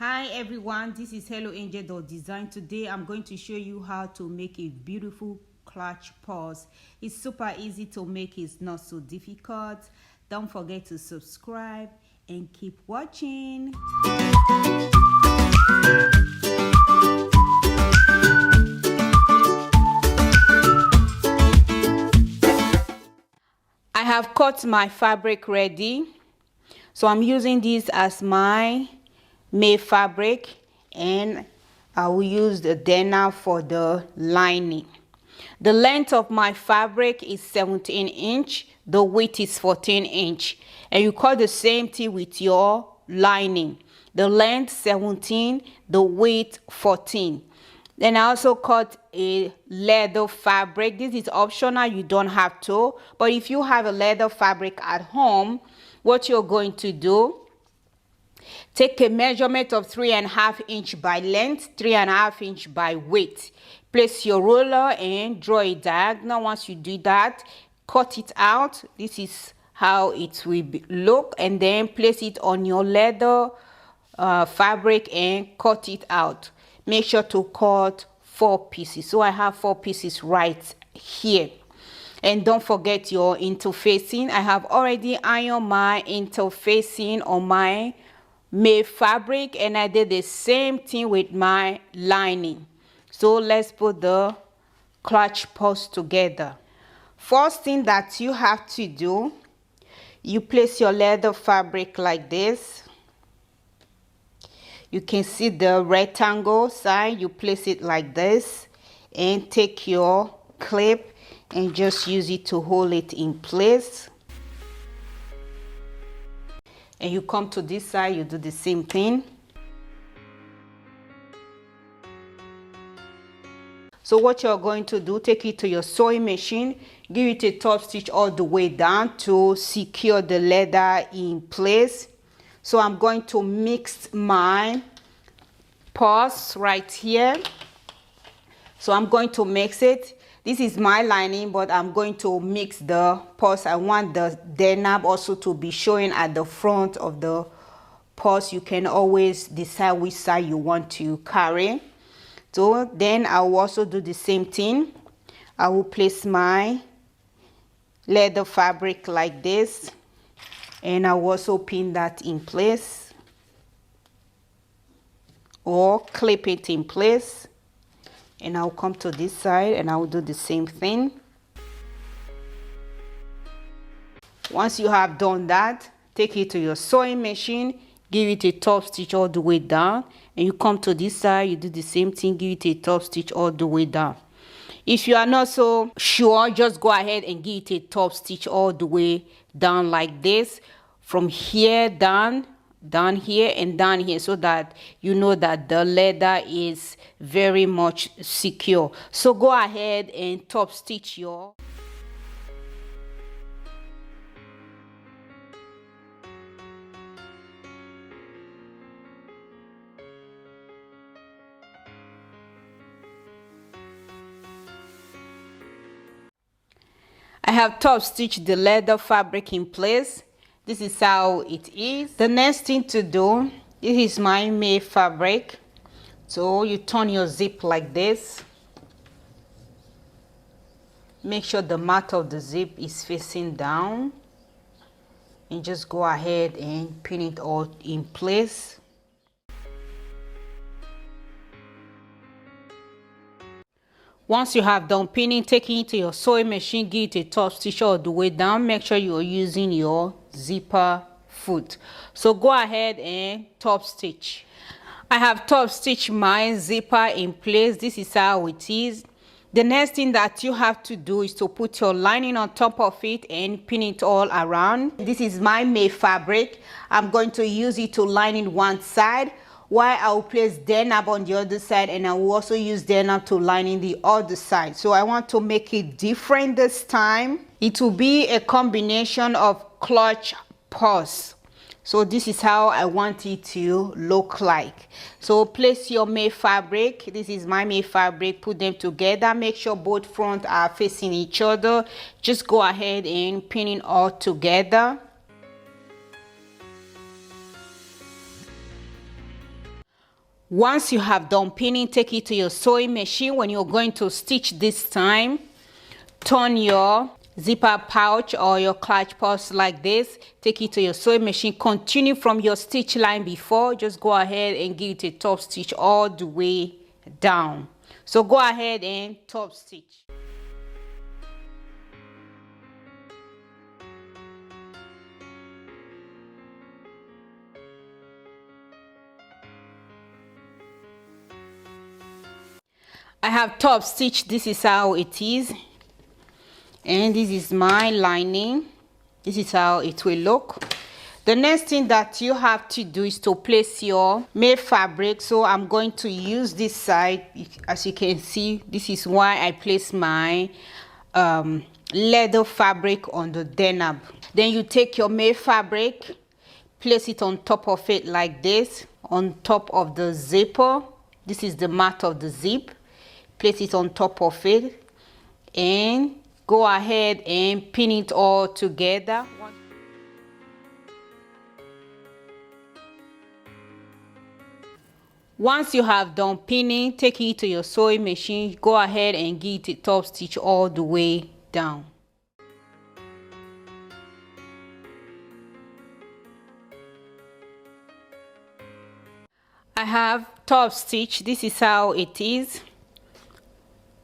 Hi everyone, this is Helloangel.design. Today I'm going to show you how to make a beautiful clutch purse. It's super easy to make, it's not so difficult. Don't forget to subscribe and keep watching. I have cut my fabric ready. So I'm using this as my made fabric, and I will use the denim for the lining. The length of my fabric is 17 inch, the width is 14 inch, and you cut the same thing with your lining. The length 17, the width 14. Then I also cut a leather fabric. This is optional, you don't have to, but if you have a leather fabric at home, what you're going to do, take a measurement of 3.5 inch by length, 3.5 inch by width. Place your ruler and draw a diagonal. Once you do that, cut it out. This is how it will look, and then place it on your leather fabric and cut it out. Make sure to cut 4 pieces. So I have 4 pieces right here. And don't forget your interfacing. I have already ironed my interfacing on my made fabric, and I did the same thing with my lining. So let's put the clutch purse together. First thing that you have to do, you place your leather fabric like this. You can see the rectangle side, you place it like this, and take your clip and just use it to hold it in place. And you come to this side, you do the same thing. So what you're going to do, take it to your sewing machine, give it a top stitch all the way down to secure the leather in place. So I'm going to mix my purse right here. So I'm going to mix it. This is my lining, but I'm going to mix the purse. I want the denim also to be showing at the front of the purse. You can always decide which side you want to carry. So then I will also do the same thing. I will place my leather fabric like this, and I will also pin that in place or clip it in place. And I'll come to this side and I'll do the same thing. Once you have done that, take it to your sewing machine, give it a top stitch all the way down, and you come to this side, you do the same thing, give it a top stitch all the way down. If you are not so sure, just go ahead and give it a top stitch all the way down like this, from here down here and down here, so that you know that the leather is very much secure. So go ahead and top stitch your I have top stitched the leather fabric in place. This is how it is. The next thing to do, this is my made fabric. So you turn your zip like this. Make sure the mouth of the zip is facing down, and just go ahead and pin it all in place. Once you have done pinning, taking it to your sewing machine, give it a top stitch all the way down. Make sure you're using your zipper foot. So go ahead and top stitch. I have top stitched my zipper in place. This is how it is. The next thing that you have to do is to put your lining on top of it and pin it all around. This is my made fabric. I'm going to use it to line in one side, while I will place denim on the other side, and I will also use denim to line in the other side. So I want to make it different this time. It will be a combination of clutch purse. So this is how I want it to look like. So place your made fabric. This is my made fabric. Put them together. Make sure both fronts are facing each other. Just go ahead and pin it all together. Once you have done pinning, take it to your sewing machine. When you're going to stitch this time, turn your zipper pouch or your clutch purse like this, take it to your sewing machine, continue from your stitch line before, just go ahead and give it a top stitch all the way down. So go ahead and top stitch. I have top stitch. This is how it is, and this is my lining. This is how it will look. The next thing that you have to do is to place your made fabric. So I'm going to use this side. As you can see, this is why I place my leather fabric on the denim. Then you take your made fabric, place it on top of it like this, on top of the zipper. This is the mat of the zip. Place it on top of it and go ahead and pin it all together. Once you have done pinning, take it to your sewing machine. Go ahead and give it a top stitch all the way down. I have top stitch. This is how it is.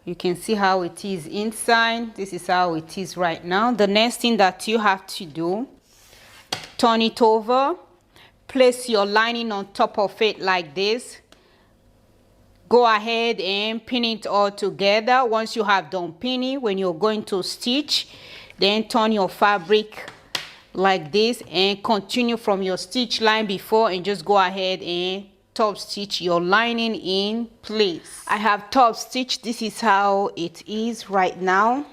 You can see how it is inside. This is how it is right now. The next thing that you have to do, turn it over, place your lining on top of it like this. Go ahead and pin it all together. Once you have done pinning, when you're going to stitch, then turn your fabric like this and continue from your stitch line before and just go ahead and top stitch your lining in place. I have top stitch. This is how it is right now.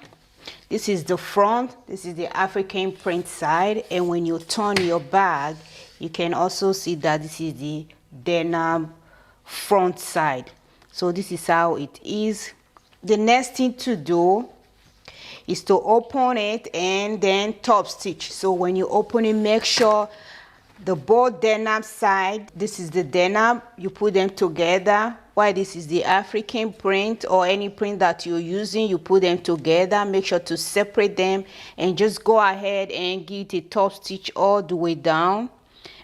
This is the front. This is the African print side, and when you turn your bag, you can also see that this is the denim front side. So this is how it is. The next thing to do is to open it and then top stitch. So when you open it, make sure the both denim side, this is the denim, you put them together. While this is the African print or any print that you're using, you put them together. Make sure to separate them and just go ahead and give it a top stitch all the way down.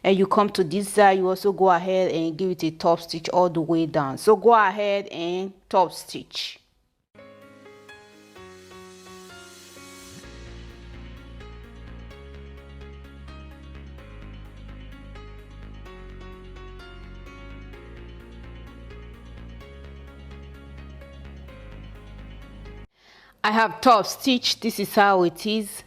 And you come to this side, you also go ahead and give it a top stitch all the way down. So go ahead and top stitch. I have top stitch. This is how it is.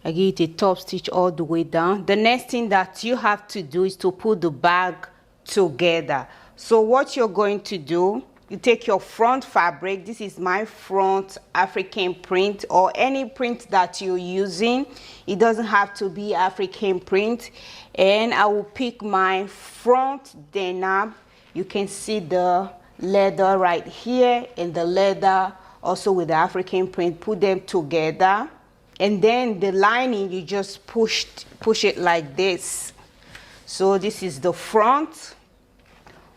I give it a top stitch all the way down. The next thing that you have to do is to put the bag together. So what you're going to do, you take your front fabric. This is my front African print or any print that you're using. It doesn't have to be African print. And I will pick my front denim. You can see the leather right here and the leather also with the African print. Put them together, and then the lining, you just push it like this. So this is the front,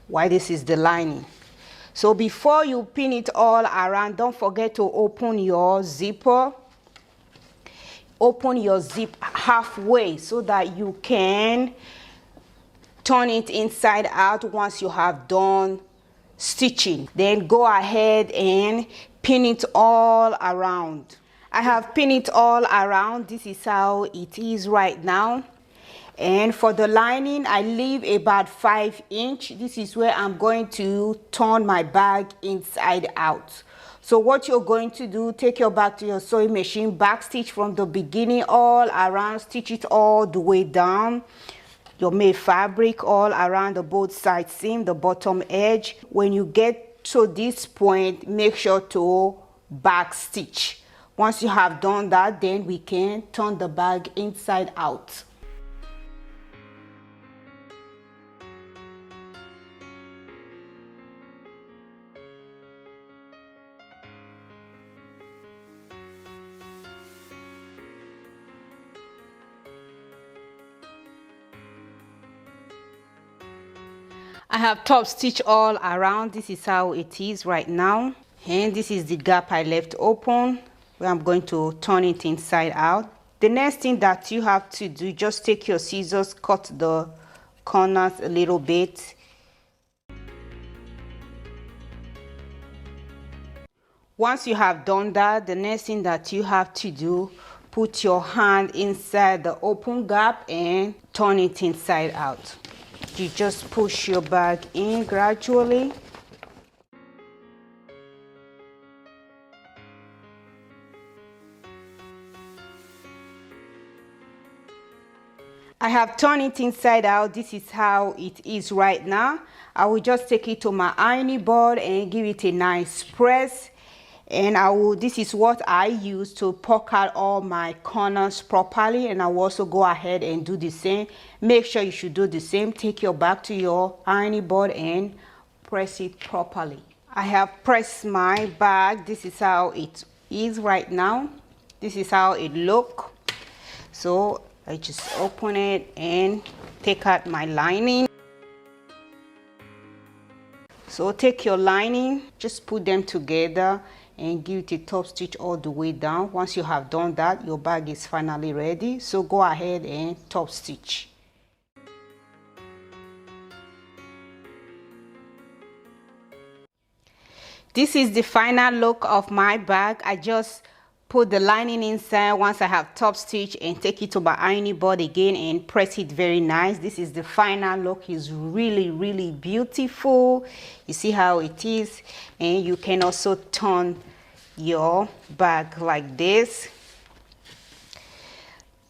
while this is the lining. So before you pin it all around, don't forget to open your zipper. Open your zip halfway so that you can turn it inside out once you have done stitching. Then go ahead and pin it all around. I have pinned it all around. This is how it is right now. And for the lining, I leave about 5 inches. This is where I'm going to turn my bag inside out. So what you're going to do, take your bag to your sewing machine, back stitch from the beginning all around, stitch it all the way down. Your made fabric all around the both side seam, the bottom edge. When you get to this point, make sure to back stitch. Once you have done that, then we can turn the bag inside out. I have top stitch all around. This is how it is right now, and this is the gap I left open where I'm going to turn it inside out. The next thing that you have to do, just take your scissors, cut the corners a little bit. Once you have done that, the next thing that you have to do, put your hand inside the open gap and turn it inside out. You just push your bag in gradually. I have turned it inside out. This is how it is right now. I will just take it to my ironing board and give it a nice press. And this is what I use to poke out all my corners properly, and I will also go ahead and do the same. Make sure you should do the same. Take your bag to your ironing board and press it properly. I have pressed my bag. This is how it is right now. This is how it looks. So I just open it and take out my lining. So take your lining, just put them together and give it a top stitch all the way down. Once you have done that, your bag is finally ready. So go ahead and top stitch. This is the final look of my bag. I just put the lining inside once I have top stitch and take it to my ironing board again and press it very nice. This is the final look. It's really beautiful. You see how it is, and you can also turn your bag like this.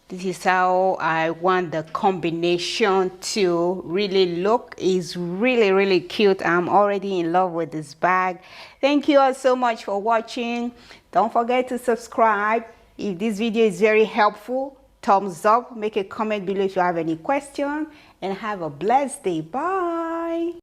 This is how I want the combination to really look. It's really cute. I'm already in love with this bag. Thank you all so much for watching. Don't forget to subscribe. If this video is very helpful, thumbs up. Make a comment below if you have any questions, and have a blessed day. Bye.